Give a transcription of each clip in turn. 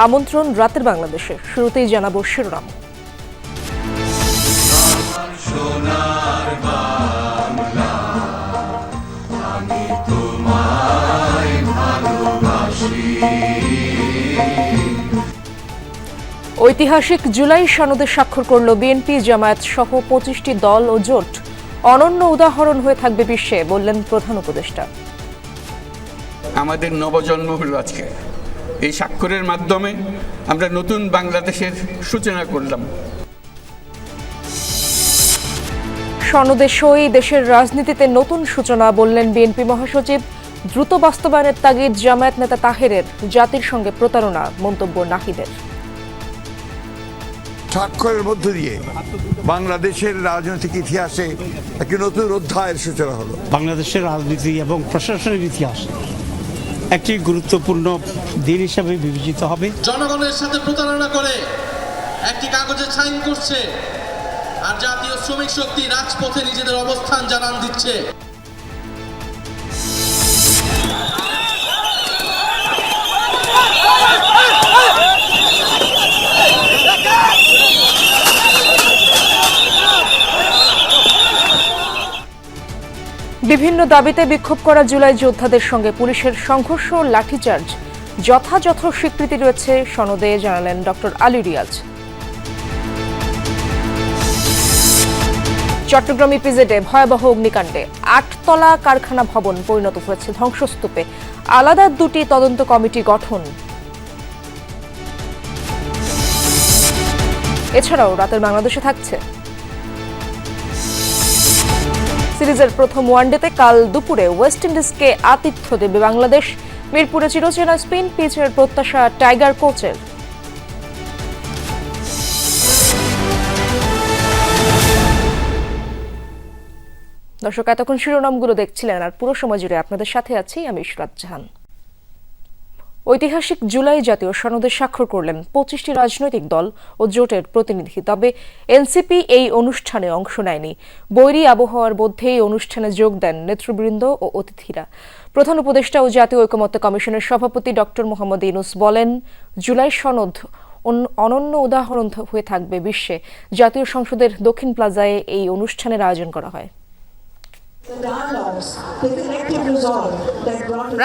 আমন্ত্রণ রাতের বাংলাদেশে। শুরুতেই জানাবো শিরোনাম। ঐতিহাসিক জুলাই সনদে স্বাক্ষর করল বিএনপি, জামায়াত সহ 25টি দল ও জোট। অনন্য উদাহরণ হয়ে থাকবে বিশ্বে, বললেন প্রধান উপদেষ্টা। আমাদের নবজন্ম হলো আজকে। এই স্বাক্ষরের মাধ্যমে আমরা নতুন বাংলাদেশের সূচনা করলাম। সনদে সই দেশের রাজনীতিতে নতুন সূচনা, বললেন বিএনপি মহাসচিব। দ্রুত বাস্তবায়নের তাগিদ জামায়াত নেতা তাহেরের। জাতির সঙ্গে প্রতারণা, মন্তব্য নাহিদের। স্বাক্ষরের মধ্য দিয়ে বাংলাদেশের রাজনৈতিক ইতিহাসে একটি নতুন অধ্যায়ের সূচনা হলো। বাংলাদেশের রাজনীতি এবং প্রশাসনের ইতিহাস একটি গুরুত্বপূর্ণ দিন হিসাবে বিবেচিত হবে। জনগণের সাথে প্রতারণা করে একটি কাগজে সাইন করছে, আর জাতীয় শ্রমিক শক্তি রাজপথে নিজেদের অবস্থান জানান দিচ্ছে। বিভিন্ন দাবিতে বিক্ষোভ করা জুলাই যোদ্ধাদের সঙ্গে পুলিশের সংঘর্ষ ও লাঠিচার্জ যথাযথ স্বীকৃতি রয়েছে সনদে, জানালেন ডক্টর আলী রিয়াজ। চট্টগ্রাম ইপিজেডে ভয়াবহ অগ্নিকাণ্ডে 8তলা কারখানা ভবন পরিণত হয়েছে ধ্বংসস্তূপে। আলাদা দুটি তদন্ত কমিটি গঠন। এছাড়াও রাতের বাংলাদেশে থাকছে সিরিজের প্রথম ওয়ানডেতে কাল দুপুরে ওয়েস্ট ইন্ডিজকে আতিথ্য দেবে বাংলাদেশ। মিরপুরে চিরচেনা স্পিন পিচের প্রত্যাশা টাইগার কোচের। দর্শক, এতক্ষণ শিরোনামগুলো দেখছিলেন, আর পুরো সময় জুড়ে আপনাদের সাথে আছি আমি ইশরাত জাহান। ঐতিহাসিক জুলাই জাতীয় সনদে স্বাক্ষর করলেন 25টি রাজনৈতিক দল ও জোটের প্রতিনিধি। তবে এনসিপি এই অনুষ্ঠানে অংশ নেয়নি। বৈরী আবহাওয়ার মধ্যেই অনুষ্ঠানে যোগ দেন নেতৃবৃন্দ ও অতিথিরা। প্রধান উপদেষ্টা ও জাতীয় ঐকমত্য কমিশনের সভাপতি ডক্টর মোহাম্মদ ইউনূস বলেন, জুলাই সনদ অনন্য উদাহরণ হয়ে থাকবে বিশ্বে। জাতীয় সংসদের দক্ষিণ প্লাজায় এই অনুষ্ঠানের আয়োজন করা হয়।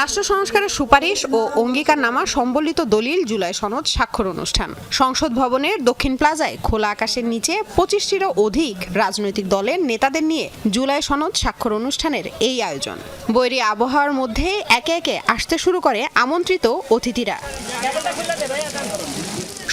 রাষ্ট্র সংস্কারের সুপারিশ ও অঙ্গীকারনামা সম্বলিত দলিল জুলাই সনদ স্বাক্ষর অনুষ্ঠান সংসদ ভবনের দক্ষিণ প্লাজায় খোলা আকাশের নিচে 25টিরও অধিক রাজনৈতিক দলের নেতাদের নিয়ে জুলাই সনদ স্বাক্ষর অনুষ্ঠানের এই আয়োজন। বৈরী আবহাওয়ার মধ্যে একে একে আসতে শুরু করে আমন্ত্রিত অতিথিরা।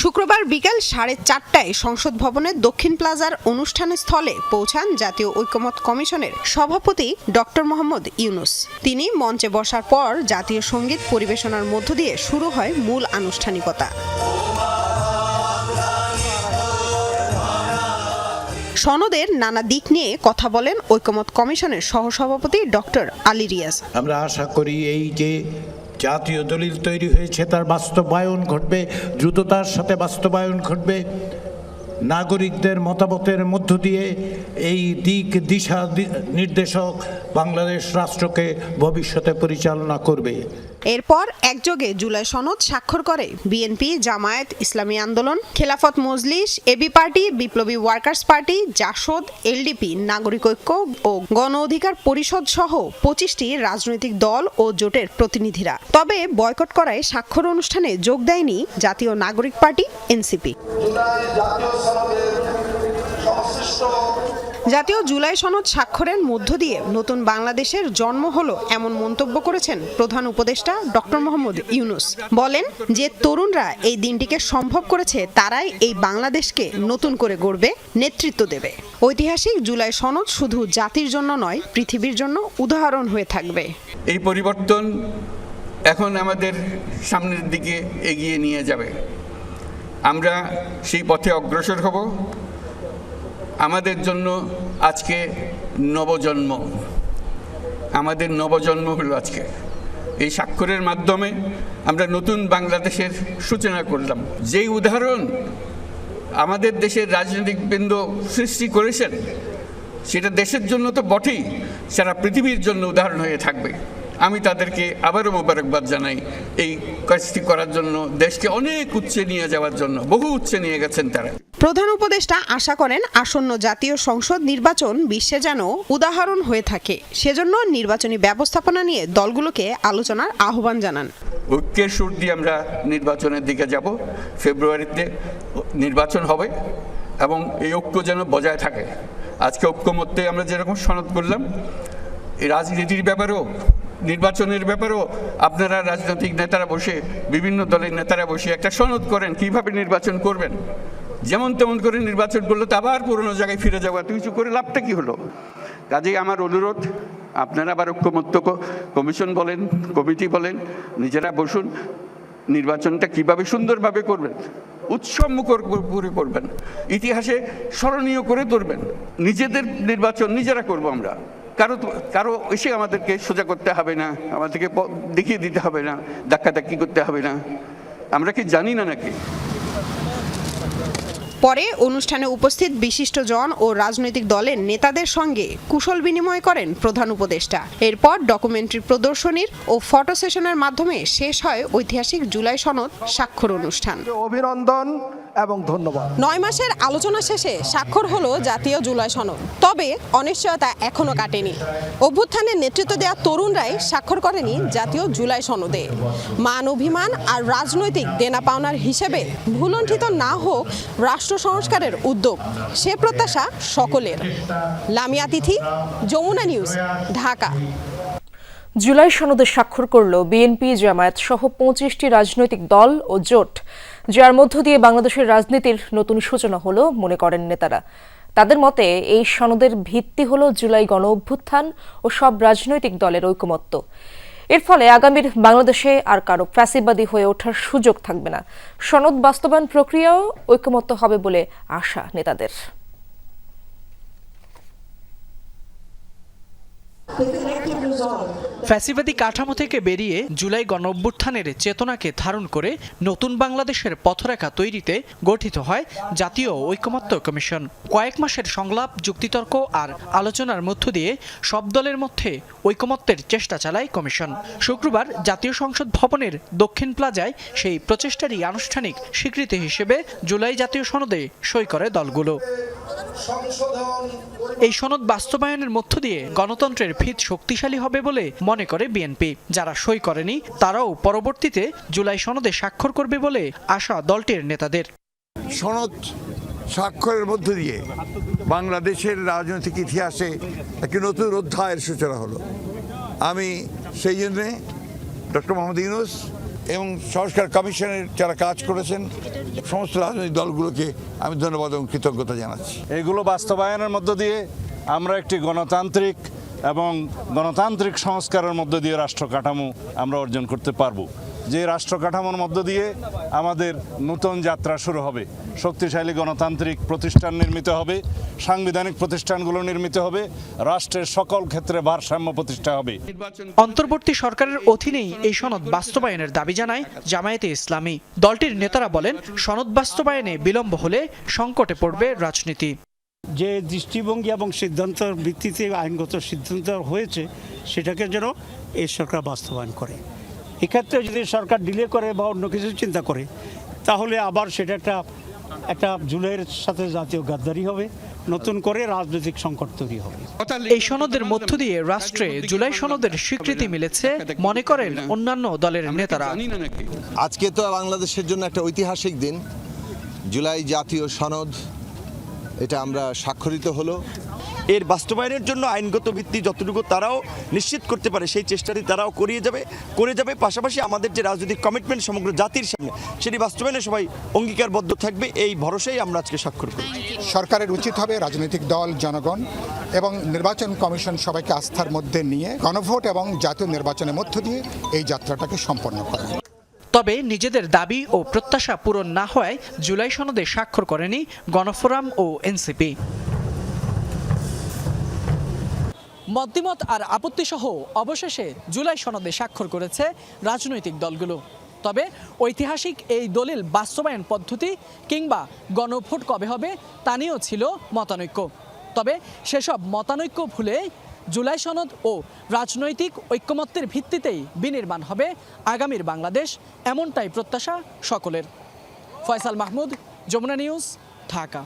শুক্রবার বিকেল 4:30টায় সংসদ ভবনের দক্ষিণ প্লাজার অনুষ্ঠান স্থলে পৌঁছান জাতীয় ঐকমত্য কমিশনের সভাপতি ডক্টর মোহাম্মদ ইউনূস। তিনি মঞ্চে বসার পর জাতীয় সঙ্গীত পরিবেশনার মধ্য দিয়ে শুরু হয় মূল আনুষ্ঠানিকতা। সনদের নানা দিক নিয়ে কথা বলেন ঐকমত্য কমিশনের সহসভাপতি ডক্টর আলী রিয়াজ। আমরা আশা করি এই যে জাতীয় দলিল তৈরি হয়েছে তার বাস্তবায়ন ঘটবে, দ্রুততার সাথে বাস্তবায়ন ঘটবে। নাগরিকদের মতামতের মধ্য দিয়ে এই দিক দিশা নির্দেশক বাংলাদেশ রাষ্ট্রকে ভবিষ্যতে পরিচালনা করবে। এরপর একযোগে জুলাই সনদ স্বাক্ষর করে বিএনপি, জামায়াত, ইসলামী আন্দোলন, খেলাফত মজলিস, এবি পার্টি, বিপ্লবী ওয়ার্কার্স পার্টি, জাসদ, এলডিপি, নাগরিক ঐক্য ও গণ অধিকার পরিষদ সহ 25টি রাজনৈতিক দল ও জোটের প্রতিনিধিরা। তবে বয়কট করায় স্বাক্ষর অনুষ্ঠানে যোগ দেয়নি জাতীয় নাগরিক পার্টি এনসিপি। জাতীয় জুলাই সনদ স্বাক্ষরের মধ্য দিয়ে নতুন বাংলাদেশের জন্ম হলো এমন মন্তব্য করেছেন প্রধান উপদেষ্টা ডক্টর মোহাম্মদ ইউনূস। বলেন, যে তরুণরা এই দিনটিকে সম্ভব করেছে তারাই এই বাংলাদেশকে নতুন করে গড়বে, নেতৃত্ব দেবে। ঐতিহাসিক জুলাই সনদ শুধু জাতির জন্য নয়, পৃথিবীর জন্য উদাহরণ হয়ে থাকবে। এই পরিবর্তন এখন আমাদের সামনের দিকে এগিয়ে নিয়ে যাবে। আমরা সেই পথে অগ্রসর হব। আমাদের জন্য আজকে নবজন্ম, আমাদের নবজন্ম হলো আজকে। এই স্বাক্ষরের মাধ্যমে আমরা নতুন বাংলাদেশের সূচনা করলাম। যেই উদাহরণ আমাদের দেশের রাজনৈতিকবৃন্দ সৃষ্টি করেছেন, সেটা দেশের জন্য তো বটেই, সারা পৃথিবীর জন্য উদাহরণ হয়ে থাকবে। আমি তাদেরকে আবারও মোবারকবাদ জানাই এই কাজটি করার জন্য, দেশকে অনেক উচ্চে নিয়ে যাওয়ার জন্য। বহু উচ্চে নিয়ে গেছেন তারা। প্রধান উপদেষ্টা আশা করেন আসন্ন জাতীয় সংসদ নির্বাচন বিশ্বে যেন উদাহরণ হয়ে থাকে, সেজন্য নির্বাচনী ব্যবস্থাপনা নিয়ে দলগুলোকে আলোচনার আহ্বান জানান। ঐক্যের সুর দিয়ে আমরা নির্বাচনের দিকে যাব। ফেব্রুয়ারিতে নির্বাচন হবে এবং এই ঐক্য যেন বজায় থাকে। আজকে ঐক্যমত্যে আমরা যেরকম সনদ করলাম, এই রাজনীতির ব্যাপারেও, নির্বাচনের ব্যাপারেও আপনারা রাজনৈতিক নেতারা বসে, বিভিন্ন দলের নেতারা বসে একটা সনদ করেন কিভাবে নির্বাচন করবেন। যেমন তেমন করে নির্বাচন করলে তো আবার পুরনো জায়গায় ফিরে যাওয়া, কিছু করে লাভটা কি হলো? কাজেই আমার অনুরোধ, আপনারা আবার ঐক্যমত্য কমিশন বলেন, কমিটি বলেন, নিজেরা বসুন, নির্বাচনটা কিভাবে সুন্দরভাবে করবেন, উৎসবমুখর করে করবেন, ইতিহাসে স্মরণীয় করে ধরবেন। নিজেদের নির্বাচন নিজেরা করব আমরা, কারো এসে আমাদেরকে সোজা করতে হবে না, আমাদেরকে দেখিয়ে দিতে হবে না, ধাক্কাধাক্কি করতে হবে না। আমরা কি জানি না নাকি? পরে অনুষ্ঠানে উপস্থিত বিশিষ্টজন ও রাজনৈতিক দলের নেতাদের সঙ্গে কুশল বিনিময় করেন প্রধান উপদেষ্টা। এরপর ডকুমেন্টারি প্রদর্শনীর ও ফটো সেশনের মাধ্যমে শেষ হয় ঐতিহাসিক জুলাই সনদ স্বাক্ষর অনুষ্ঠান। অভিনন্দন এবং ধন্যবাদ। 9 মাসের আলোচনা শেষে স্বাক্ষর হলো জাতীয় জুলাই সনদ। তবে অনিশ্চয়তা এখনো কাটেনি। অভ্যুত্থানের নেতৃত্ব দেওয়া তরুণরাই স্বাক্ষর করেনি জাতীয় জুলাই সনদে। মান অভিমান আর রাজনৈতিক দেনা পাওনার হিসেবে ভুলণ্ঠিত না হোক রাষ্ট্র সংস্কারের উদ্যোগ, সে প্রত্যাশা সকলের। লামিয়া তিথি, যমুনা নিউজ, ঢাকা। জুলাই সনদে স্বাক্ষর করল বিএনপি, জামায়াত সহ 25টি রাজনৈতিক দল ও জোট, যার মধ্য দিয়ে বাংলাদেশের রাজনীতির নতুন সূচনা হলো মনে করেন নেতারা। তাদের মতে এই সনদের ভিত্তি হলো জুলাই গণ অভ্যুত্থান ও সব রাজনৈতিক দলের ঐকমত্য। এর ফলে আগামীর বাংলাদেশে আর কারো ফ্যাসিবাদী হয়ে ওঠার সুযোগ থাকবে না। সনদ বাস্তবায়ন প্রক্রিয়াও ঐকমত্য হবে বলে আশা নেতাদের। ফ্যাসিবাদী কাঠামো থেকে বেরিয়ে জুলাই গণঅভ্যুত্থানের চেতনাকে ধারণ করে নতুন বাংলাদেশের পথরেখা তৈরিতে গঠিত হয় জাতীয় ঐকমত্য কমিশন। কয়েক মাসের সংলাপ, যুক্তিতর্ক আর আলোচনার মধ্য দিয়ে সব দলের মধ্যে ঐকমত্যের চেষ্টা চালায় কমিশন। শুক্রবার জাতীয় সংসদ ভবনের দক্ষিণ প্লাজায় সেই প্রচেষ্টারই আনুষ্ঠানিক স্বীকৃতি হিসেবে জুলাই জাতীয় সনদে সই করে দলগুলো। এই সনদ বাস্তবায়নের মধ্য দিয়ে গণতন্ত্রের ভিত শক্তিশালী হবে বলে মনে করে বিএনপি। যারা সই করেনি তারাও পরবর্তীতে জুলাই সনদে স্বাক্ষর করবে বলে আশা দলটির নেতাদের। সনদ স্বাক্ষরের মধ্য দিয়ে বাংলাদেশের রাজনৈতিক ইতিহাসে একটি নতুন অধ্যায়ের সূচনা হলো। আমি সেই জন্যে ডক্টর মোহাম্মদ ইউনূস এবং সংস্কার কমিশনের যারা কাজ করেছেন সমস্ত রাজনৈতিক দলগুলোকে আমি ধন্যবাদ এবং কৃতজ্ঞতা জানাচ্ছি। এগুলো বাস্তবায়নের মধ্য দিয়ে আমরা একটি গণতান্ত্রিক এবং গণতান্ত্রিক সংস্কারের মধ্য দিয়ে রাষ্ট্র কাঠামো আমরা অর্জন করতে পারবো। যে রাষ্ট্র কাঠামোর মধ্য দিয়ে আমাদের নতুন যাত্রা শুরু হবে। শক্তিশালী গণতান্ত্রিক প্রতিষ্ঠান নির্মিত হবে, সাংবিধানিক প্রতিষ্ঠানগুলো নির্মিত হবে, রাষ্ট্রের সকল ক্ষেত্রে ভারসাম্য প্রতিষ্ঠা হবে। অন্তর্বর্তী সরকারের অধীনেই এই সনদ বাস্তবায়নের দাবি জানায় জামায়াতে ইসলামী। দলটির নেতারা বলেন, সনদ বাস্তবায়নে বিলম্ব হলে সংকটে পড়বে রাজনীতি। যে দৃষ্টিভঙ্গি এবং সিদ্ধান্তের ভিত্তিতে আইনগত সিদ্ধান্ত হয়েছে সেটাকে যেন এই সরকার বাস্তবায়ন করে। এক্ষেত্রে যদি সরকার ডিলে করে বা অন্য কিছু চিন্তা করে তাহলে আবার সেটা একটা জুলাইয়ের সাথে জাতীয় গাদ্দারি হবে, নতুন করে রাজনৈতিক সংকট তৈরি হবে। এই সনদের মধ্য দিয়ে রাষ্ট্রে জুলাই সনদের স্বীকৃতি মিলেছে মনে করেন অন্যান্য দলের নেতারা। আজকে তো বাংলাদেশের জন্য একটা ঐতিহাসিক দিন। জুলাই জাতীয় সনদ এটা আমরা স্বাক্ষরিত হলো। এর বাস্তবায়নের জন্য আইনগত ভিত্তি যতটুকু তারাও নিশ্চিত করতে পারে সেই চেষ্টাটি তারাও করে যাবে। পাশাপাশি আমাদের যে রাজনৈতিক কমিটমেন্ট সমগ্র জাতির সামনে সেটি বাস্তবায়নে সবাই অঙ্গীকারবদ্ধ থাকবে, এই ভরসায় আমরা আজকে স্বাক্ষর করি। সরকারের উচিত হবে রাজনৈতিক দল, জনগণ এবং নির্বাচন কমিশন সবাইকে আস্থার মধ্যে নিয়ে গণভোট এবং জাতীয় নির্বাচনের মধ্য দিয়ে এই যাত্রাটাকে সম্পন্ন করা। তবে নিজেদের দাবি ও প্রত্যাশা পূরণ না হওয়ায় জুলাই সনদে স্বাক্ষর করেনি গণফোরাম ও এনসিপি। মতামত আর আপত্তি সহ অবশেষে জুলাই সনদে স্বাক্ষর করেছে রাজনৈতিক দলগুলো। তবে ঐতিহাসিক এই দলিল বাস্তবায়ন পদ্ধতি কিংবা গণভোট কবে হবে তা নিয়েও ছিল মতানৈক্য। তবে সেসব মতানৈক্য ভুলে জুলাই সনদ ও রাজনৈতিক ঐক্যমত্যের ভিত্তিতেই বিনির্মাণ হবে আগামীর বাংলাদেশ, এমনটাই প্রত্যাশা সকলের। ফয়সাল মাহমুদ, যমুনা নিউজ, ঢাকা।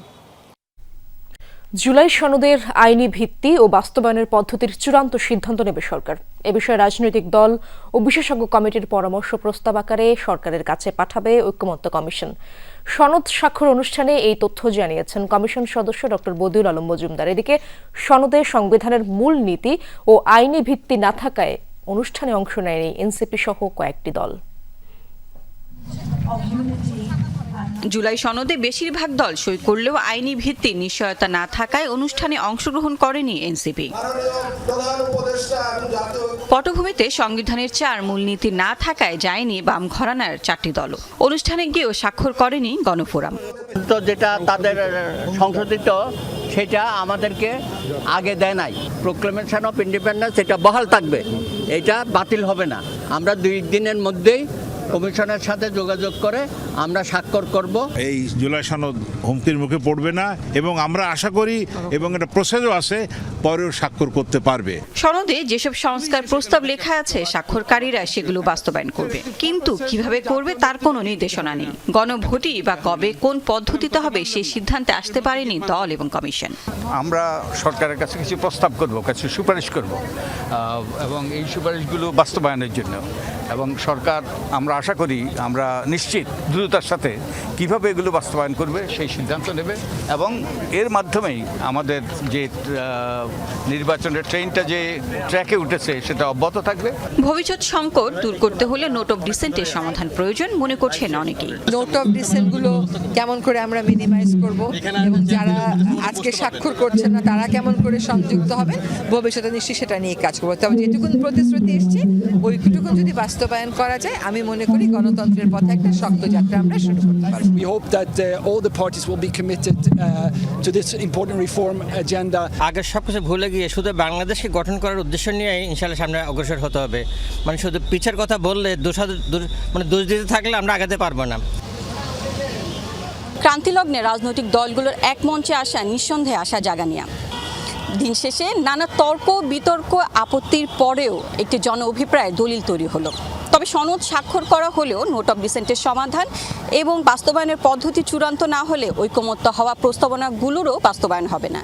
জুলাই সনদের আইনি ভিত্তি ও বাস্তবায়নের পদ্ধতির চূড়ান্ত সিদ্ধান্ত নেবে সরকার। এ বিষয়ে রাজনৈতিক দল ও বিশেষজ্ঞ কমিটির পরামর্শ প্রস্তাব আকারে সরকারের কাছে পাঠাবে ঐক্যমত্য কমিশন। সনদ স্বাক্ষর অনুষ্ঠানে এই তথ্য জানিয়েছেন কমিশন সদস্য ডক্টর বদিউল আলম মজুমদার। এদিকে সনদে সংবিধানের মূল নীতি ও আইনি ভিত্তি না থাকায় অনুষ্ঠানে অংশ নেয়নি এনসিপি সহ কয়েকটি দল। জুলাই সনদে বেশিরভাগ দল সই করলেও আইনি ভিত্তির নিশ্চয়তা না থাকায় অনুষ্ঠানে অংশগ্রহণ করেনি এনসিপি। পটভূমিতে সংবিধানের 4 মূলনীতি না থাকায় যায়নি বাম ঘরানার 4টি দলও। অনুষ্ঠানে গিয়েও স্বাক্ষর করেনি গণফোরাম। তো যেটা তাদের সংশোধিত সেটা আমাদেরকে আগে দেয় নাই। প্রোক্লেমেশন অফ ইন্ডিপেন্ডেন্স এটা বহাল থাকবে, এটা বাতিল হবে না। আমরা 2 দিনের মধ্যেই কমিশনের সাথে যোগাযোগ করে আমরা স্বাক্ষর করব। এই জুলাই সনদ হুমকির মুখে পড়বে না এবং আমরা আশা করি এবং এটা প্রসেসও আছে, পরেও স্বাক্ষর করতে পারবে। সনদে যেসব সংস্কার প্রস্তাব লেখা আছে স্বাক্ষরকারীরা সেগুলো বাস্তবায়ন করবে, কিন্তু কিভাবে করবে তার কোনো নির্দেশনা নেই। গণভোটই বা কবে কোন পদ্ধতিতে হবে সেই সিদ্ধান্তে আসতে পারেনি দল এবং কমিশন। আমরা সরকারের কাছে কিছু প্রস্তাব করব, কিছু সুপারিশ করব এবং এই সুপারিশগুলো বাস্তবায়নের জন্য, এবং সরকার আমরা আশা করি, আমরা নিশ্চিত দ্রুততার সাথে কিভাবে এগুলো বাস্তবায়ন করবে সেই সিদ্ধান্ত নেবে এবং এর মাধ্যমেই আমাদের যে নির্বাচনের ট্রেনটা যে ট্র্যাকে উঠেছে সেটা অব্যাহত থাকবে। ভবিষ্যৎ সংকট দূর করতে হলে নোট অফ ডিসেন্টের সমাধান প্রয়োজন মনে করছেন অনেকেই। নোট অফ ডিসেন্টগুলো কেমন করে আমরা মিনিমাইজ করব এবং যারা আজকে স্বাক্ষর করছেন না তারা কেমন করে সংযুক্ত হবেন, ভবিষ্যতে নিশ্চয়ই সেটা নিয়ে কাজ করবো। তবে যেটুকুন প্রতিশ্রুতি এসছে ওইটুকুন যদি বাস্তবায়ন করা যায়, আমি মনে করি গণতন্ত্রের পথে একটা শক্ত যাত্রা আমরা শুরু করতে পারব। We hope that all the parties will be committed to this important reform agenda. আগের সবকিছু ভুলে গিয়ে শুধু বাংলাদেশকে গঠন করার উদ্দেশ্য নিয়ে ইনশাআল্লাহ সামনে অগ্রসর হতে হবে। মানে শুধু পিছের কথা বললে দোষ দিতে থাকলে আমরা আগাতে পারবো না। ক্রান্তিলগ্নে রাজনৈতিক দলগুলোর এক মঞ্চে আসা নিঃসন্দেহে আশা জাগানিয়া। দিন শেষে নানা তর্ক বিতর্ক আপত্তির পরেও একটি জন অভিপ্রায় দলিল তৈরি হলো। তবে সনদ স্বাক্ষর করা হলেও নোট অফ ডিসেন্টের সমাধান এবং বাস্তবায়নের পদ্ধতি চূড়ান্ত না হলে ঐকমত্য হওয়া প্রস্তাবনাগুলোরও বাস্তবায়ন হবে না।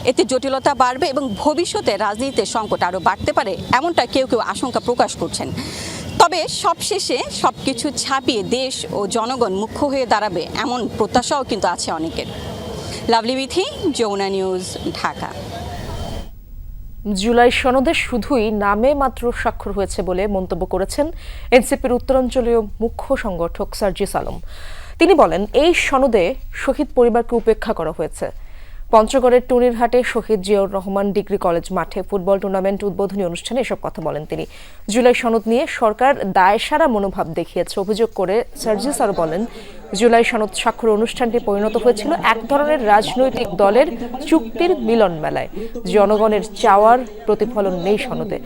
এতে জটিলতা বাড়বে এবং ভবিষ্যতে রাজনীতিতে সংকট আরও বাড়তে পারে, এমনটা কেউ কেউ আশঙ্কা প্রকাশ করছেন। তবে সবশেষে সবকিছু ছাপিয়ে দেশ ও জনগণ মুখ্য হয়ে দাঁড়াবে এমন প্রত্যাশাও কিন্তু আছে অনেকের। লাভলি বিথি, যমুনা নিউজ, ঢাকা। জুলাই সনদে শুধুই নামে মাত্র স্বাক্ষর হয়েছে বলে মন্তব্য করেছেন এনসিপির উত্তরাঞ্চলীয় মুখ্য সংগঠক সার্জিস আলম। তিনি বলেন, এই সনদে শহীদ পরিবারকে উপেক্ষা করা হয়েছে। পঞ্চগড়ের টুনিরহাটে শহীদ জিয়াউর রহমান ডিগ্রি কলেজ মাঠে ফুটবল টুর্নামেন্ট উদ্বোধনী অনুষ্ঠানে এসব কথা বলেন তিনি। জুলাই সনদ নিয়ে সরকার দায়সারা মনোভাব দেখিয়েছে অভিযোগ করে সার্জিস আরও বলেন, জুলাই সনদ স্বাক্ষর অনুষ্ঠানটি পরিণত হয়েছিল এক ধরনের রাজনৈতিক দলের চুক্তির মিলন মেলায়। জনগণের চাওয়ার প্রতিফলন নেই সনদে।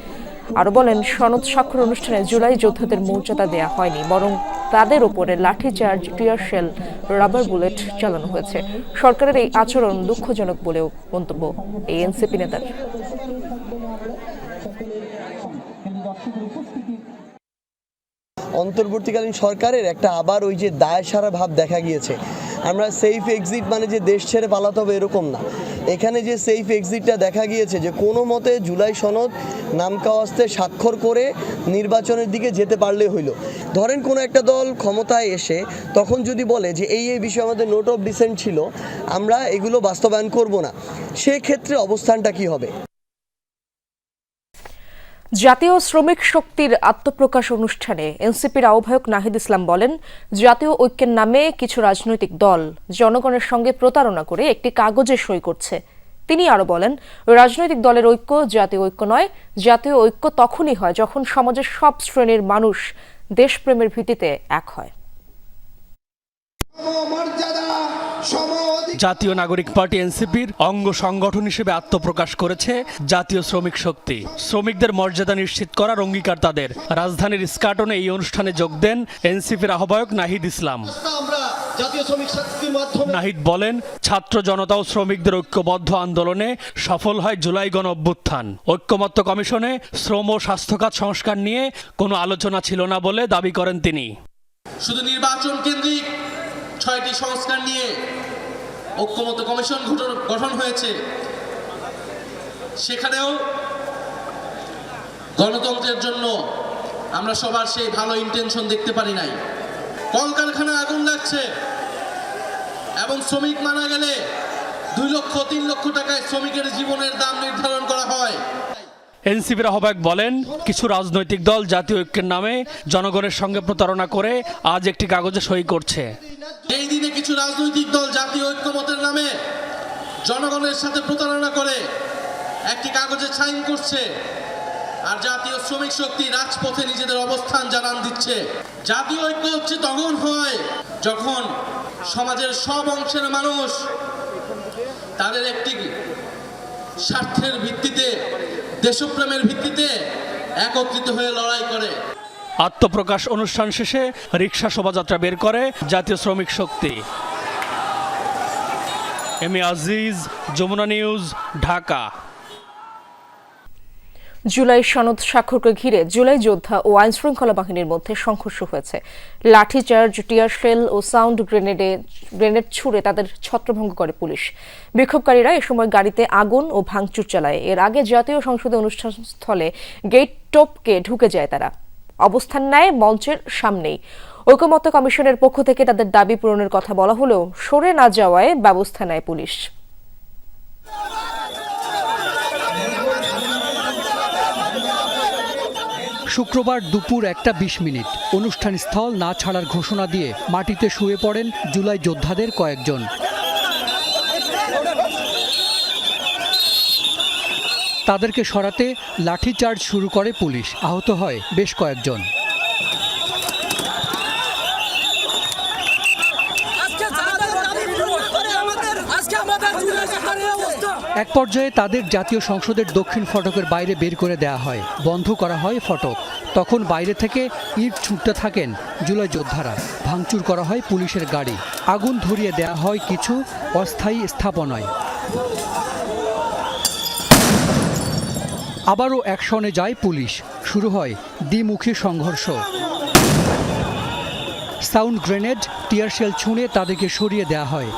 আরও বলেন, সনদ স্বাক্ষর অনুষ্ঠানে জুলাই যোদ্ধাদের মর্যাদা দেয়া হয়নি, বরং তাদের ওপরে লাঠিচার্জ, টিয়ার শেল, রাবার বুলেট চালানো হয়েছে। সরকারের এই আচরণ দুঃখজনক বলেও মন্তব্য এই এনসিপি নেতার। অন্তর্বর্তীকালীন সরকারের একটা আবার ওই যে দায়সারা ভাব দেখা গিয়েছে। আমরা সেফ এক্সিট মানে যে দেশ ছেড়ে পালাতে হবে এরকম না। এখানে যে সেফ এক্সিটটা দেখা গিয়েছে যে কোনো মতে জুলাই সনদ নামকাওয়াস্তে স্বাক্ষর করে নির্বাচনের দিকে যেতে পারলে হইল। ধরেন কোনো একটা দল ক্ষমতায় এসে তখন যদি বলে যে এই বিষয়ে আমাদের নোট অফ ডিসেন্ট ছিল, আমরা এগুলো বাস্তবায়ন করব না, সেক্ষেত্রে অবস্থানটা কি হবে? জাতীয় শ্রমিক শক্তির আত্মপ্রকাশ অনুষ্ঠানে এনসিপির আহ্বায়ক নাহিদ ইসলাম বলেন, জাতীয় ঐক্যের নামে কিছু রাজনৈতিক দল জনগণের সঙ্গে প্রতারণা করে একটি কাগজে সই করছে। তিনি আরও বলেন, রাজনৈতিক দলের ঐক্য জাতীয় ঐক্য নয়, জাতীয় ঐক্য তখনই হয় যখন সমাজের সব শ্রেণীর মানুষ দেশপ্রেমের ভিত্তিতে এক হয়। জাতীয় নাগরিক পার্টি এনসিপির অঙ্গ সংগঠন হিসেবে আত্মপ্রকাশ করেছে জাতীয় শ্রমিক শক্তি। শ্রমিকদের মর্যাদা নিশ্চিত করার অঙ্গীকার তাদের। রাজধানীর স্কাটনে এই অনুষ্ঠানে যোগ দেন এনসিপির আহ্বায়ক নাহিদ ইসলাম। জাতীয় শ্রমিক শক্তির মাধ্যমে। নাহিদ বলেন, ছাত্র জনতা ও শ্রমিকদের ঐক্যবদ্ধ আন্দোলনে সফল হয় জুলাই গণ অভ্যুত্থান। ঐক্যমত্য কমিশনে শ্রম ও স্বাস্থ্য খাত সংস্কার নিয়ে কোনো আলোচনা ছিল না বলে দাবি করেন তিনি। শুধু নির্বাচন কেন্দ্রিক 6টি সংস্কার নিয়ে ঐক্যমত্য কমিশন গঠন হয়েছে, সেখানেও গণতন্ত্রের জন্য আমরা সবার সেই ভালো ইন্টেনশন দেখতে পারি নাই। কলকারখানায় আগুন লাগছে এবং শ্রমিক মারা গেলে 2 লক্ষ 3 লক্ষ টাকায় শ্রমিকের জীবনের দাম নির্ধারণ করা হয়। এনসিপির আহ্বায়ক বলেন, কিছু রাজনৈতিক দল জাতীয় ঐক্যের নামে জনগণের সঙ্গে প্রতারণা করে আজ একটি কাগজে সই করছে। এই দিনে কিছু রাজনৈতিক দল জাতীয় ঐক্যমতের নামে জনগণের সাথে প্রতারণা করে একটি কাগজে সাইন করছে, আর জাতীয় শ্রমিক শক্তি রাজপথে নিজেদের অবস্থান জানান দিচ্ছে। জাতীয় ঐক্য হচ্ছে তখন হয় যখন সমাজের সব অংশের মানুষ তাদের একটি স্বার্থের ভিত্তিতে, দেশপ্রেমের ভিত্তিতে একত্রিত হয়ে লড়াই করে। আত্মপ্রকাশ অনুষ্ঠান শেষে রিকশা শোভাযাত্রা বের করে জাতীয় শ্রমিক শক্তি। M A Aziz, Jamuna news, Dhaka. July সনদ স্বাক্ষরকে ঘিরে জুলাই যোদ্ধা ও আইনশৃঙ্খলা বাহিনীর মধ্যে সংঘর্ষ হয়েছে। লাঠিচার্জ, টিয়ার শেল ও সাউন্ড গ্রেনেড ছুড়ে তাদের ছত্রভঙ্গ করে পুলিশ। বিক্ষোভকারীরা এ সময় গাড়িতে আগুন ও ভাঙচুর চালায়। এর আগে জাতীয় সংসদে অনুষ্ঠানস্থলে গেট টপকে ঢুকে যায় তারা। অবস্থান নেয় মঞ্চের সামনেই। ঐকমত্য কমিশনের পক্ষ থেকে তাদের দাবি পূরণের কথা বলা হলেও সরে না যাওয়ায় ব্যবস্থা নেয় পুলিশ। শুক্রবার দুপুর 1:20 মিনিট অনুষ্ঠান স্থল না ছাড়ার ঘোষণা দিয়ে মাটিতে শুয়ে পড়েন জুলাই যোদ্ধাদের কয়েকজন। তাদেরকে সরাতে লাঠিচার্জ শুরু করে পুলিশ। আহত হয় বেশ কয়েকজন। এক পর্যায়ে তাদের জাতীয় সংসদের দক্ষিণ ফটকের বাইরে বের করে দেয়া হয়, বন্ধ করা হয় ফটক। তখন বাইরে থেকে ইট ছুটতে থাকেন জুলাই যোদ্ধারা। ভাঙচুর করা হয় পুলিশের গাড়ি, আগুন ধরিয়ে দেয়া হয় কিছু অস্থায়ী স্থাপনায়। আবারও অ্যাকশনে যায় পুলিশ। শুরু হয় দ্বিমুখী সংঘর্ষ। সাউন্ড গ্রেনেড, টিয়ার শেল ছুঁড়ে তাদেরকে সরিয়ে দেয়া হয়।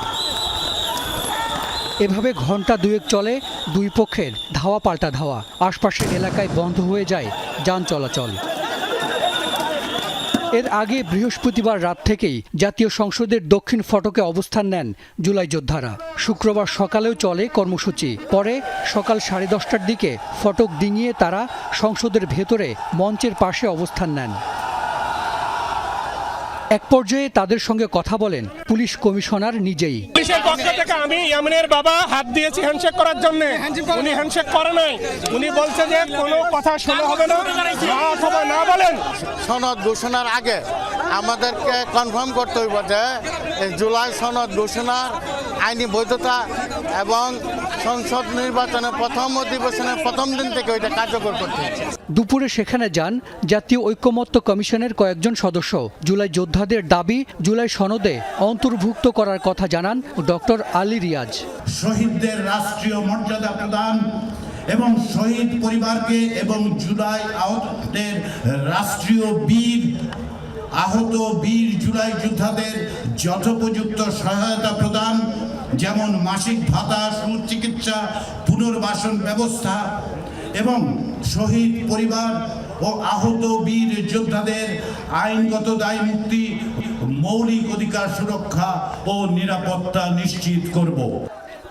এভাবে ঘন্টা দুয়েক চলে দুই পক্ষের ধাওয়া পাল্টা ধাওয়া। আশপাশের এলাকায় বন্ধ হয়ে যায় যান চলাচল। এর আগে বৃহস্পতিবার রাত থেকেই জাতীয় সংসদের দক্ষিণ ফটকে অবস্থান নেন জুলাই যোদ্ধারা। শুক্রবার সকালেও চলে কর্মসূচি। পরে সকাল 10:30টার দিকে ফটক ডিঙিয়ে তারা সংসদের ভেতরে মঞ্চের পাশে অবস্থান নেন। এক পর্যায়ে তাদের সঙ্গে কথা বলেন পুলিশ কমিশনার নিজেই। পুলিশের পক্ষ থেকে আমি ইয়ামিনের বাবা হাত দিয়েছি হ্যান্ডশেক করার জন্য, উনি হ্যান্ডশেক করে নাই। উনি বলছে যে কোনো কথা শোনা হবে না অথবা না বলেন। সনদ ঘোষণার আগে আমাদেরকে কনফার্ম করতে হইব যে জুলাই সনদ ঘোষণার আইনি বৈধতা এবং সংসদ নির্বাচনের প্রথম অধিবেশনের প্রথম দিন থেকে ওইটা কার্যকর করতে হচ্ছে। দুপুরে সেখানে যান জাতীয় ঐকমত্য কমিশনের কয়েকজন সদস্য। জুলাই যোদ্ধাদের দাবি জুলাই সনদে অন্তর্ভুক্ত করার কথা জানান ডক্টর আলী রিয়াজ। শহীদদের রাষ্ট্রীয় মর্যাদা প্রদান এবং শহীদ পরিবারকে এবং জুলাই আহতদের রাষ্ট্রীয় বীর আহত বীর জুলাই যোদ্ধাদের যথোপযুক্ত সহায়তা প্রদান, যেমন মাসিক ভাতা, সুচিকিৎসা, পুনর্বাসন ব্যবস্থা এবং শহীদ পরিবার ও আহত বীর যোদ্ধাদের আইনগত দায় মুক্তি, মৌলিক অধিকার সুরক্ষা ও নিরাপত্তা নিশ্চিত করব।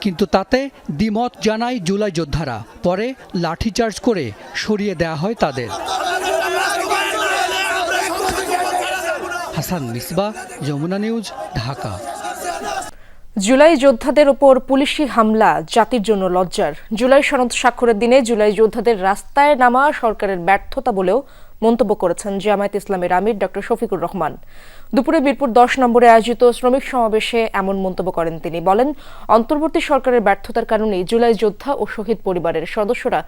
কিন্তু তাতে দ্বিমত জানায় জুলাই যোদ্ধারা। পরে লাঠিচার্জ করে সরিয়ে দেয়া হয় তাদের। হাসান মিসবাহ, যমুনা নিউজ, ঢাকা। জুলাই যোদ্ধাদের ওপর পুলিশি হামলা জাতির জন্য লজ্জার। জুলাই সনদ স্বাক্ষরের দিনে জুলাই যোদ্ধাদের রাস্তায় নামা সরকারের ব্যর্থতা বলেও মন্তব্য করেছেন জামায়াত ইসলামের আমির ডক্টর শফিকুর রহমান। দুপুরে মিরপুর 10 নম্বরে আয়োজিত শ্রমিক সমাবেশে এমন মন্তব্য করেন তিনি। বলেন, অন্তর্বর্তী সরকারের ব্যর্থতার কারণেই জুলাই যোদ্ধা ও শহীদ পরিবারের সদস্যরা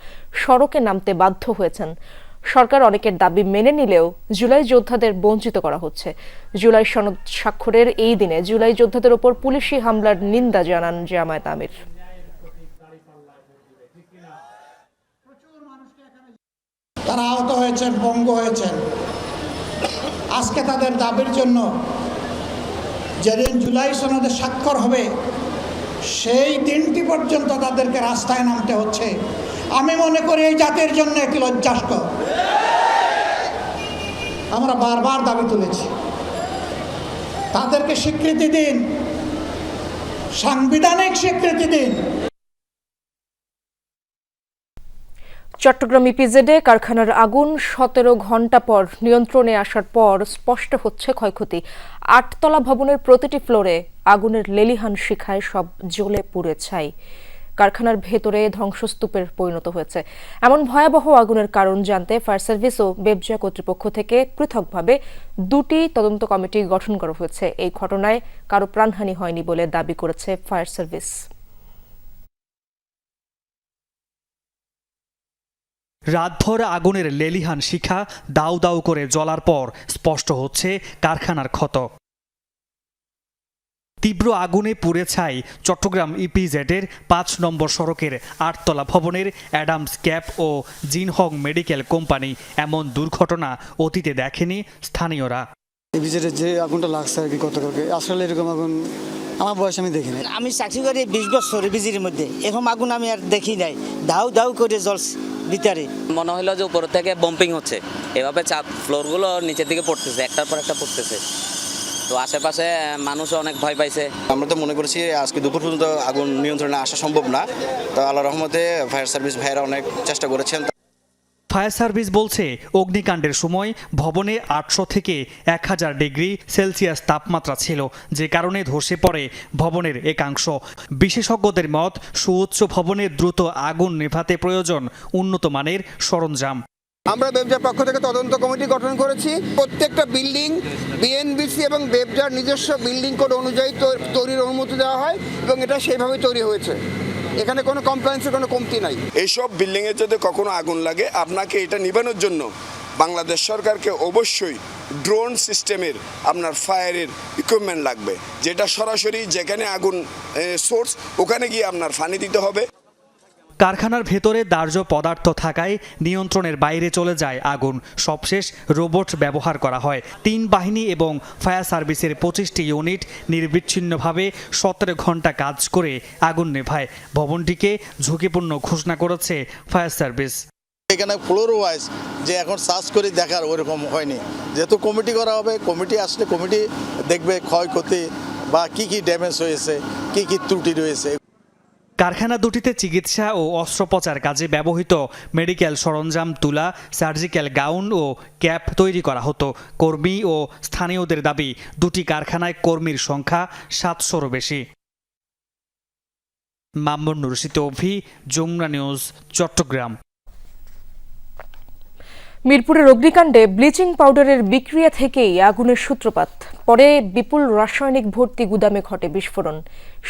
সড়কে নামতে বাধ্য হয়েছেন। সরকার অনেকের দাবি মেনে নিলেও জুলাই যোদ্ধাদের বঞ্চিত করা হচ্ছে। জুলাই সনদ স্বাক্ষরের এই দিনে জুলাই যোদ্ধাদের ওপর পুলিশি হামলার নিন্দা জানান জামায়াত আমির। তারা আহত হয়েছেন, পঙ্গু হয়েছেন। আজকে তাদের দাবির জন্য যেদিন জুলাই সনদে স্বাক্ষর হবে সেই দিনটি পর্যন্ত তাদেরকে রাস্তায় নামতে হচ্ছে। আমি মনে করি এই জাতির জন্য একটি লজ্জাস্কর। আমরা বারবার দাবি তুলেছি, তাদেরকে স্বীকৃতি দিন, সাংবিধানিক স্বীকৃতি দিন। চট্টগ্রাম ইপিজেডে কারখানার আগুন 17 ঘণ্টা পর নিয়ন্ত্রণে আসার পর স্পষ্ট হচ্ছে ক্ষয়ক্ষতি। 8 তলা ভবনের প্রতিটি ফ্লোরে আগুনের লেলিহান শিখায় সব জ্বলে পুড়ে ছাই। কারখানার ভেতরে ধ্বংসস্তূপের পরিণত হয়েছে। এমন ভয়াবহ আগুনের কারণ জানতে ফায়ার সার্ভিস ও বেবজা কর্তৃপক্ষ থেকে পৃথকভাবে 2টি তদন্ত কমিটি গঠন করা হয়েছে। এই ঘটনায় কারো প্রাণহানি হয়নি বলে দাবি করেছে ফায়ার সার্ভিস। রাতভর আগুনের লেলিহান শিখা দাউ দাউ করে জ্বলার পর স্পষ্ট হচ্ছে কারখানার ক্ষত। তীব্র আগুনে পুড়ে ছাই চট্টগ্রাম ইপিজেডের 5 নম্বর সড়কের 8 তলা ভবনের অ্যাডামস ক্যাপ ও জিনহং মেডিকেল কোম্পানি। এমন দুর্ঘটনা অতীতে দেখেনি স্থানীয়রা। ইপিজেডের যে আগুনটা লাগছে আর কি গতকালকে, আসলে এরকম আগুন আমার বয়স আমি দেখিনি। আমি চাকরি করি 20 বছর বিজির মধ্যে, এরকম আগুন আমি আর দেখি নাই। দাউ দাউ করে জ্বলছে ভিতরে। মনে হলো যে উপর থেকে বম্পিং হচ্ছে, এভাবে চাপ ফ্লোরগুলো নিচের দিকে পড়তেছে, একটার পর একটা পড়তেছে। তো আশেপাশে মানুষ অনেক ভয় পাইছে। আমরা তো মনে করছি আজকে দুপুর পর্যন্ত আগুন নিয়ন্ত্রণে আসা সম্ভব না, তো আল্লাহর রহমতে ফায়ার সার্ভিস ভাইয়েরা অনেক চেষ্টা করেছেন। ফায়ার সার্ভিস বলছে অগ্নিকাণ্ডের সময় ভবনে 800 থেকে 1000 ডিগ্রি সেলসিয়াস তাপমাত্রা ছিল, যে কারণে ধসে পড়ে ভবনের একাংশ। বিশেষজ্ঞদের মত, সুউচ্চ ভবনে দ্রুত আগুন নেভাতে প্রয়োজন উন্নত মানের সরঞ্জাম। আমরা বেবজার পক্ষ থেকে তদন্ত কমিটি গঠন করেছি। প্রত্যেকটা বিল্ডিং বিএনবিসি এবং বেবজার নিজস্ব বিল্ডিং কোড অনুযায়ী তৈরির অনুমতি দেওয়া হয় এবং এটা সেইভাবে তৈরি হয়েছে। এখানে কোনো কমপ্লায়েন্সের কোনো কমতি নাই। এইসব বিল্ডিংয়ে যদি কখনো আগুন লাগে, আপনাকে এটা নিবানোর জন্য বাংলাদেশ সরকারকে অবশ্যই ড্রোন সিস্টেমের আপনার ফায়ারের ইকুইপমেন্ট লাগবে, যেটা সরাসরি যেখানে আগুন সোর্স ওখানে গিয়ে আপনার পানি দিতে হবে। কারখানার ভেতরে দাহ্য পদার্থ থাকায় নিয়ন্ত্রণের বাইরে চলে যায় আগুন। সবশেষ রোবট ব্যবহার করা হয়। 3 বাহিনী এবং ফায়ার সার্ভিসের 25টি ইউনিট নির্বিচ্ছিন্নভাবে 17 ঘণ্টা কাজ করে আগুন নেভায়। ভবনটিকে ঝুঁকিপূর্ণ ঘোষণা করেছে ফায়ার সার্ভিস। এখানে ফ্লোর ওয়াইজ যে এখন সার্চ করে দেখার ওইরকম হয়নি, যেহেতু কমিটি করা হবে। কমিটি আসলে কমিটি দেখবে ক্ষয়ক্ষতি বা কি কি ড্যামেজ হয়েছে, কি কি ত্রুটি রয়েছে। কারখানা দুটিতে চিকিৎসা ও অস্ত্রোপচার কাজে ব্যবহৃত মেডিকেল সরঞ্জাম, তুলা, সার্জিক্যাল গাউন ও ক্যাপ তৈরি করা হতো। কর্মী ও স্থানীয়দের দাবি, 2টি কারখানায় কর্মীর সংখ্যা 700-রও বেশি। মামুন রশিদ অভি, যমুনা নিউজ, চট্টগ্রাম। মিরপুরের অগ্নিকাণ্ডে ব্লিচিং পাউডারের বিক্রিয়া থেকেই আগুনের সূত্রপাত। পরে বিপুল রাসায়নিক ভর্তি গুদামে ঘটে বিস্ফোরণ।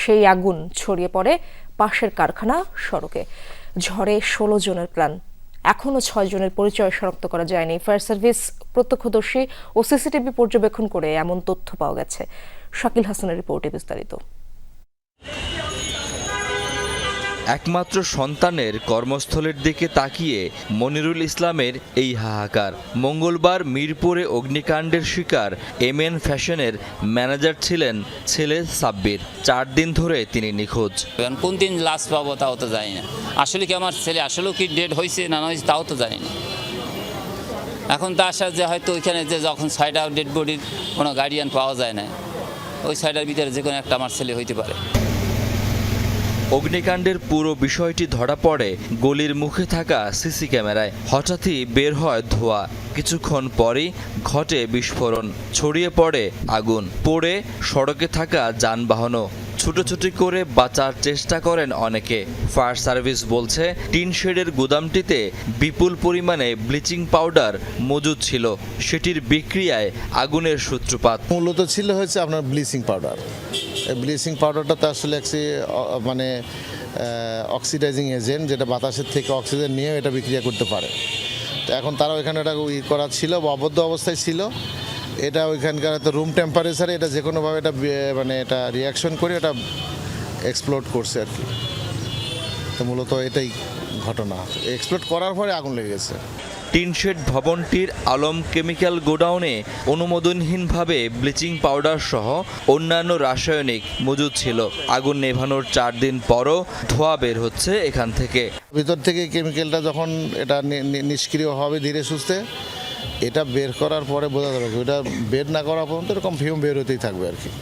সেই আগুন ছড়িয়ে পড়ে পাশের কারখানা সড়কে। ঝড়ে 16 জনের প্রাণ। এখনও 6 জনের পরিচয় শনাক্ত করা যায়নি। ফায়ার সার্ভিস প্রত্যক্ষদর্শী ও সিসিটিভি পর্যবেক্ষণ করে এমন তথ্য পাওয়া গেছে। শাকিল হাসানের রিপোর্টে বিস্তারিত। একমাত্র সন্তানের কর্মস্থলের দিকে তাকিয়ে মনিরুল ইসলামের এই হাহাকার। মঙ্গলবার মিরপুরে অগ্নিকাণ্ডের শিকার এমএন ফ্যাশনের ম্যানেজার ছিলেন ছেলে সাব্বির। 4 দিন ধরে তিনি নিখোঁজ। কোন দিন লাশ পাবো তাও তো জানি না। আসলে কি আমার ছেলে আসলেও কি ডেড হয়েছে না হয়েছে তাও তো জানি না। এখন তো আশা যে হয়তো ওইখানে যে যখন 6টা ডেড বডির কোনো গার্ডিয়ান পাওয়া যায় না, ওই 6টার ভিতরে যে কোনো একটা আমার ছেলে হইতে পারে। অগ্নিকাণ্ডের পুরো বিষয়টি ধরা পড়ে গলির মুখে থাকা সিসি ক্যামেরায়। হঠাৎই বের হয় ধোঁয়া। কিছুক্ষণ পরই ঘটে বিস্ফোরণ। ছড়িয়ে পড়ে আগুন। পড়ে সড়কে থাকা যানবাহনও। ছুটোছুটি করে বাঁচার চেষ্টা করেন অনেকে। ফায়ার সার্ভিস বলছে, টিন শেডের গুদামটিতে বিপুল পরিমাণে ব্লিচিং পাউডার মজুদ ছিল। সেটির বিক্রিয়ায় আগুনের সূত্রপাত। মূলত ছিল হচ্ছে আপনার ব্লিচিং পাউডার। এই ব্লিচিং পাউডারটা তো আসলে মানে অক্সিডাইজিং এজেন্ট, যেটা বাতাসের থেকে অক্সিজেন নিয়ে এটা বিক্রিয়া করতে পারে। এখন তারা ওইখানে এটা করা ছিল বা আবদ্ধ অবস্থায় ছিল। এটা ওইখানকার তো রুম টেম্পারেচারে এটা যে কোনোভাবে এটা মানে এটা রিয়াকশন করে এটা এক্সপ্লোড করছে আর কি। তো মূলত এটাই ঘটনা, এক্সপ্লোড করার পরে আগুন লেগে গেছে। টিনশেড ভবনটির আলম কেমিক্যাল গোডাউনে অনুমোদনহীনভাবে ব্লিচিং পাউডার সহ অন্যান্য রাসায়নিক মজুদ ছিল। আগুন নেভানোর 4 দিন পরও ধোঁয়া বের হচ্ছে এখান থেকে। ভিতর থেকে কেমিক্যালটা যখন এটা নিষ্ক্রিয় হবে ধীরে সুস্থে, এটা বের করার পরে বোঝা যাবে। এটা বের না করা পর্যন্ত এরকম ফিউম বের হতেই থাকবে আর কি।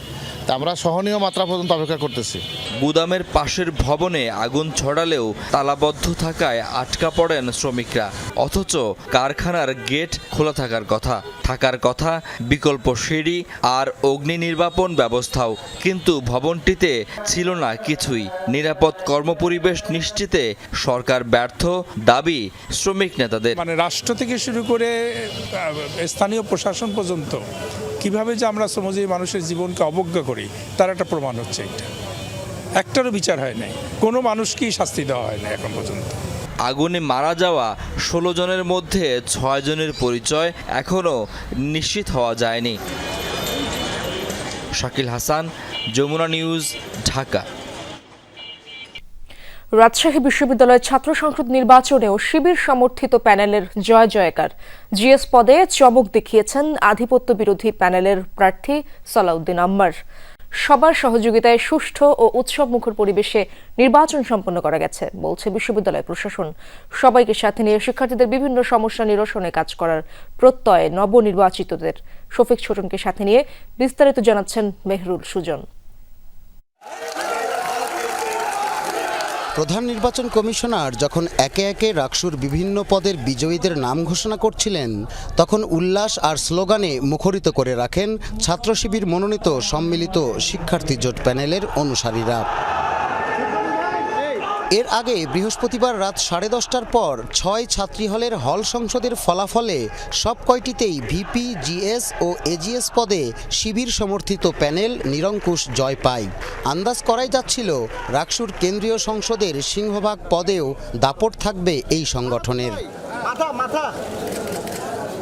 তা আমরা সহনীয় মাত্রা পর্যন্ত অপেক্ষা করতেছি। গুদামের পাশের ভবনে আগুন ছড়ালেও তালাবদ্ধ থাকায় আটকা পড়েন শ্রমিকরা, অথচ কারখানার গেট খোলা থাকার কথা বিকল্প সিঁড়ি আর অগ্নি নির্বাপন ব্যবস্থাও, কিন্তু ভবনটিতে ছিল না কিছুই। নিরাপদ কর্মপরিবেশ নিশ্চিতে সরকার ব্যর্থ, দাবি শ্রমিক নেতাদের। মানে রাষ্ট্র থেকে শুরু করে স্থানীয় প্রশাসন পর্যন্ত কিভাবে যে আমরা শ্রমজীবী মানুষের জীবনকে অবজ্ঞা করি তার একটা প্রমাণ হচ্ছে। একটারও বিচার হয় নাই, কোনো মানুষকেই শাস্তি দেওয়া হয় না এখন পর্যন্ত। আগুনে মারা যাওয়া 16 জনের মধ্যে 6 জনের পরিচয় এখনও নিশ্চিত হওয়া যায়নি। শাকিল হাসান, যমুনা নিউজ, ঢাকা। রাজশাহী বিশ্ববিদ্যালয়ের ছাত্র সংসদ নির্বাচনেও শিবির সমর্থিত প্যানেলের জয় জয়কার। জিএস পদে চমক দেখিয়েছেন আধিপত্য বিরোধী প্যানেলের প্রার্থী সালাউদ্দিন আম্মার। সবার সহযোগিতায় সুষ্ঠু ও উৎসবমুখর পরিবেশে নির্বাচন সম্পন্ন করা গেছে বলছে বিশ্ববিদ্যালয় প্রশাসন। সবাইকে সাথে নিয়ে শিক্ষার্থীদের বিভিন্ন সমস্যা নিরসনে কাজ করার প্রত্যয় নবনির্বাচিতদের। শফিক ছোটনকে সাথে নিয়ে বিস্তারিত জানাচ্ছেন মেহরুল সুজন। প্রধান নির্বাচন কমিশনার যখন একে একে রাকসুর বিভিন্ন পদের বিজয়ীদের নাম ঘোষণা করছিলেন, তখন উল্লাস আর স্লোগানে মুখরিত করে রাখেন ছাত্র শিবির মনোনীত সম্মিলিত শিক্ষার্থী জোট প্যানেলের অনুসারীরা। এর আগে বৃহস্পতিবার রাত 10:30টার পর 6 ছাত্রী হলের হল সংসদের ফলাফলে সব কয়টিতেই ভিপি, জিএস ও এজিএস পদে শিবির সমর্থিত প্যানেল নিরঙ্কুশ জয় পায়। আন্দাজ করাই যাচ্ছিল রাকসুর কেন্দ্রীয় সংসদের সিংহভাগ পদেও দাপট থাকবে এই সংগঠনের।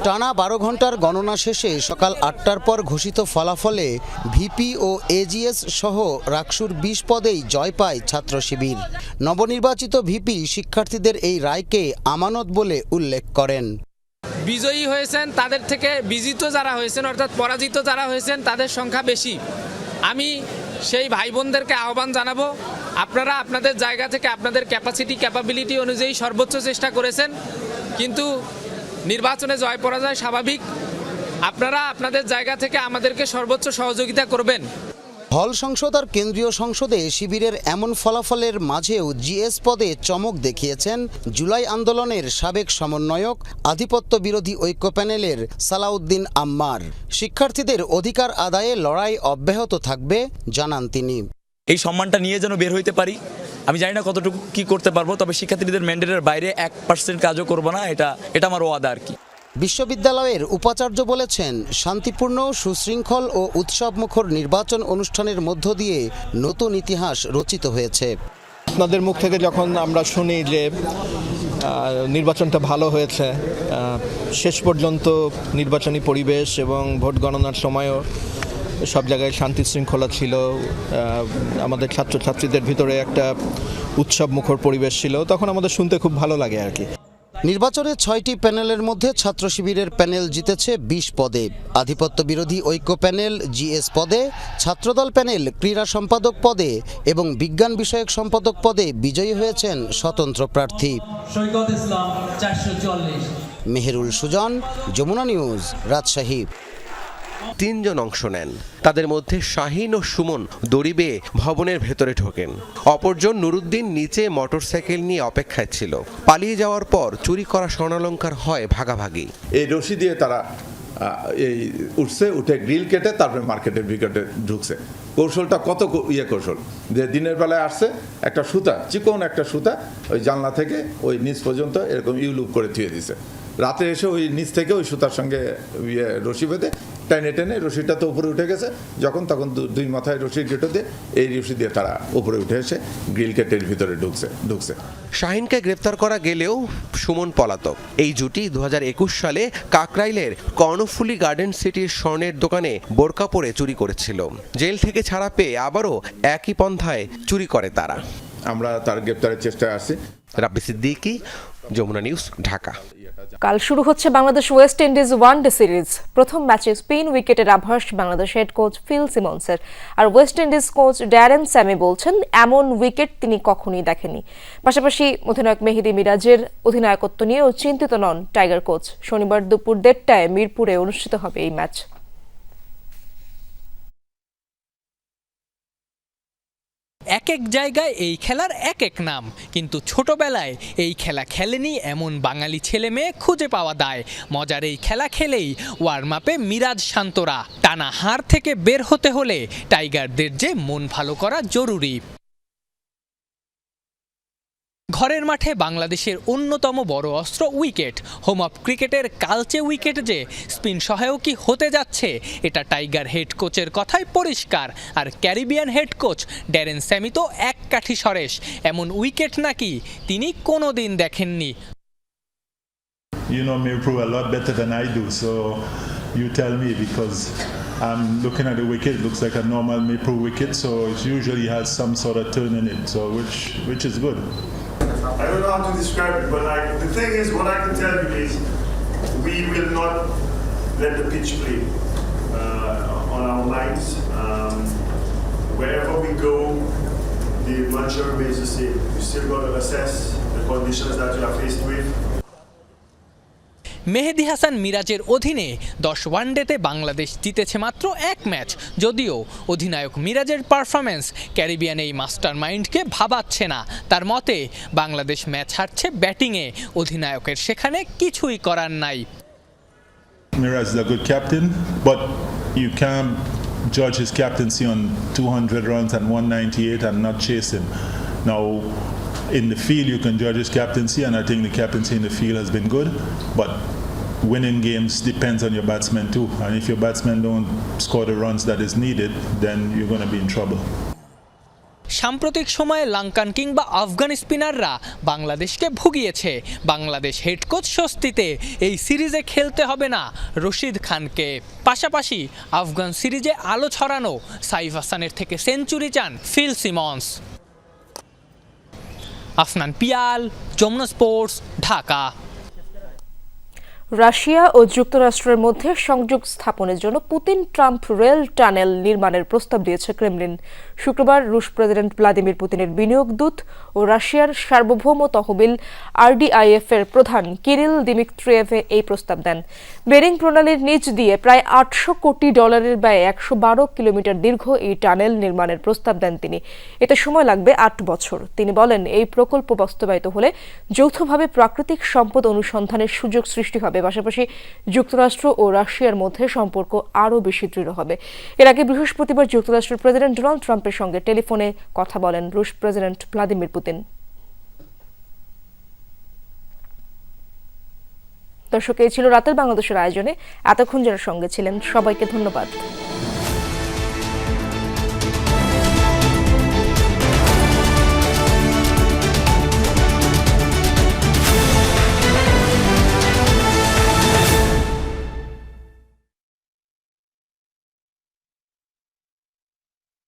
টানা 12 ঘন্টার গণনা শেষে সকাল 8টার পর ঘোষিত ফলাফলে ভিপি ও এজিএস সহ রাকসুর 20 পদেই জয় পায় ছাত্র শিবির। নবনির্বাচিত ভিপি শিক্ষার্থীদের এই রায়কে আমানত বলে উল্লেখ করেন। বিজয়ী হয়েছেন তাদের থেকে বিজিত যারা হয়েছেন অর্থাৎ পরাজিত যারা হয়েছেন তাদের সংখ্যা বেশি। আমি সেই ভাই বোনদেরকে আহ্বান জানাবো, আপনারা আপনাদের জায়গা থেকে আপনাদের ক্যাপাবিলিটি অনুযায়ী সর্বোচ্চ চেষ্টা করেছেন, কিন্তু নির্বাচনে জয় পরাজয় স্বাভাবিক। আপনারা আপনাদের জায়গা থেকে আমাদেরকে সর্বোচ্চ সহযোগিতা করবেন। হল সংসদ আর কেন্দ্রীয় সংসদে শিবিরের এমন ফলাফলের মাঝেও জিএস পদে চমক দেখিয়েছেন জুলাই আন্দোলনের সাবেক সমন্বয়ক আধিপত্য বিরোধী ঐক্য প্যানেলের সালাউদ্দিন আম্মার। শিক্ষার্থীদের অধিকার আদায়ে লড়াই অব্যাহত থাকবে জানান তিনি। এই সম্মানটা নিয়ে যেন বের হইতে পারি। আমি জানি না কতটুকু কি করতে পারবো, তবে শিক্ষার্থীদের ম্যান্ডেটের বাইরে 1% কাজও করবো না, এটা আমার ওয়াদা আর কি। বিশ্ববিদ্যালয়ের উপাচার্য বলেছেন, শান্তিপূর্ণ, সুশৃঙ্খল ও উৎসবমুখর নির্বাচন অনুষ্ঠানের মধ্য দিয়ে নতুন ইতিহাস রচিত হয়েছে। আপনাদের মুখ থেকে যখন আমরা শুনি যে নির্বাচনটা ভালো হয়েছে, শেষ পর্যন্ত নির্বাচনী পরিবেশ এবং ভোট গণনার সময়ও সব জায়গায় শান্তি শৃঙ্খলা ছিল, আমাদের ছাত্রছাত্রীদের ভিতরে একটা উৎসবমুখর পরিবেশ ছিল, তখন আমাদের শুনতে খুব ভালো লাগে আর কি। নির্বাচনে 6টি প্যানেলের মধ্যে ছাত্র শিবিরের প্যানেল জিতেছে 20 পদে। আধিপত্য বিরোধী ঐক্য প্যানেল জিএস পদে, ছাত্রদল প্যানেল ক্রীড়া সম্পাদক পদে এবং বিজ্ঞান বিষয়ক সম্পাদক পদে বিজয়ী হয়েছেন স্বতন্ত্র প্রার্থী। মেহেরুল সুজন, যমুনা নিউজ, রাজশাহী। 3 জন অংশ নেন। তাদের মধ্যে শাহিন ও সুমন দড়ি বেয়ে ভবনের ভেতরে ঢোকেন। অপরজন নুরুদ্দিন নিচে মোটরসাইকেল নিয়ে অপেক্ষায় ছিল। পালিয়ে যাওয়ার পর চুরি করা স্বর্ণালংকার হয় ভাগাভাগি। এই রশি দিয়ে তারা এই উঠে গ্রিল কেটে তারপরে মার্কেটের ভিতরে ঢুকছে। কৌশলটা কত কৌশল যে দিনের বেলায় আসছে, একটা সুতা, চিকন একটা সুতা ওই জানলা থেকে ওই নিচ পর্যন্ত এরকম ইউলুপ করে থুয়ে দিছে। রাতে এসে ওই নিচ থেকে ওই সুতার সঙ্গে রশি বেঁধে টেনে টেনে রশিটা তো উপরে উঠে গেছে, যখন তখন দুই মাথায় রশির গেটো দিয়ে এই রশি দিয়ে তারা উপরে উঠে এসে গ্রিল গেটের ভিতরে ঢুকছে। শাহিনকে গ্রেপ্তার করা গেলেও সুমন পলাতক। এই জুটি 2021 সালে কাকরাইলের কর্ণফুলি গার্ডেন সিটির স্বর্ণের দোকানে বোরকা পরে চুরি করেছিল। জেল থেকে ছাড়া পেয়ে আবারও একই পন্থায় চুরি করে তারা। আমরা তার গ্রেপ্তারের চেষ্টায় আছি। রাব্বি সিদ্দিকী, যমুনা নিউজ, ঢাকা। কাল শুরু হচ্ছে Bangladesh West Indies one day series. প্রথম ম্যাচে স্পিন উইকেটের আভাস বাংলাদেশ হেড কোচ ফিল সিমন্সের। আর West Indies coach Darren Sammy বলছেন এমন উইকেট তিনি কখনোই দেখেননি। পাশাপাশি অধিনায়ক মেহেদী মিরাজের অধিনায়কত্ব নিয়েও চিন্তিত নন টাইগার কোচ। শনিবার দুপুর 1:30টায় মিরপুরে অনুষ্ঠিত হবে এই ম্যাচ। এক এক জায়গায় এই খেলার এক এক নাম, কিন্তু ছোটবেলায় এই খেলা খেলেনি এমন বাঙালি ছেলে মেয়ে খুঁজে পাওয়া দায়। মজার এই খেলা খেলেই ওয়ার্ম আপে মিরাজ শান্তরা। টানা হার থেকে বের হতে হলে টাইগারদের যে মন ভালো করা জরুরি। ঘরের মাঠে বাংলাদেশের অন্যতম বড় অস্ত্র উইকেট। হোম অফ ক্রিকেটের কালচে উইকেট যে স্পিন সহায়কই হতে যাচ্ছে এটা টাইগার হেড কোচের কথাই পরিষ্কার। আর Caribbean head coach Darren Sammy তো এক কাঠি সরেশ। এমন উইকেট নাকি তিনি কোনোদিন দেখেননি। You know Mirpur a lot better than I do, so you tell me, because I'm looking at the wicket. It looks like a normal Mirpur wicket, so it usually has some sort of turn in it, so which is good. I don't know how to describe it, but the thing is, what I can tell you is we will not let the pitch play on our minds. Wherever we go, the mantra remains the same. You still got to assess the conditions that you are faced with. মেহেদী হাসান মিরাজের অধীনে 10 ওয়ানডেতে বাংলাদেশ জিতেছে মাত্র এক match. যদিও অধিনায়ক মিরাজের performance Caribbean এই master মাইন্ডকে ভাবাচ্ছে না। তার মতে বাংলাদেশ ম্যাচ হারছে ব্যাটিংয়ে, অধিনায়কের সেখানে কিছুই করার নাই। Miraj is a good captain, but you can't judge his captaincy on 200 runs and 198 and not chase him. Now, in the field you can judge his captaincy, and I think the captaincy in the field has been good, but winning games depends on your batsmen too, and if your batsmen don't score the runs that is needed, then you're going to be in trouble. সাম্প্রতিক সময়ে লঙ্কান কিংবা আফগান স্পিনাররা বাংলাদেশকে ভুগিয়েছে। Bangladesh head coach স্বস্তিতে এই সিরিজে খেলতে হবে না রশিদ খানকে। পাশাপাশি আফগান সিরিজে আলো ছড়ানো সাইফ হাসানের থেকে সেঞ্চুরি চান Phil Simmons. Afnan Piyal, Jamuna sports, Dhaka. Russia ও যুক্তরাষ্ট্রের মধ্যে সংযোগ স্থাপনের জন্য পুতিন ট্রাম্প রেল টানেল নির্মাণের প্রস্তাব দিয়েছে ক্রেমলিন। শুক্রবার রুশ প্রেসিডেন্ট ভ্লাদিমির পুতিনের বিনিয়োগ দূত ও রাশিয়ার সার্বভৌম তহবিল আরডিআইএফ এর প্রধান কিরিল দিমিত্রিয়েভ এই প্রস্তাব দেন। বেরিং প্রণালীর নিচ দিয়ে প্রায় $800 কোটি ব্যয়ে 112 কিলোমিটার দীর্ঘ এই টানেল নির্মাণের প্রস্তাব দেন তিনি। এতে সময় লাগবে 8 বছর। তিনি বলেন এই প্রকল্প বাস্তবায়িত হলে যৌথভাবে প্রাকৃতিক সম্পদ অনুসন্ধানের সুযোগ সৃষ্টি হবে। পাশাপাশি যুক্তরাষ্ট্র ও রাশিয়ার মধ্যে সম্পর্ক আরও বেশি দৃঢ় হবে। এর আগে বৃহস্পতিবার যুক্তরাষ্ট্রের প্রেসিডেন্ট ডোনাল্ড ট্রাম্পের সঙ্গে টেলিফোনে কথা বলেন রুশ প্রেসিডেন্ট ভ্লাদিমির পুতিন। দর্শক, এই ছিল রাতের বাংলাদেশের আয়োজনে। এতক্ষণ যারা সঙ্গে ছিলেন সবাইকে ধন্যবাদ।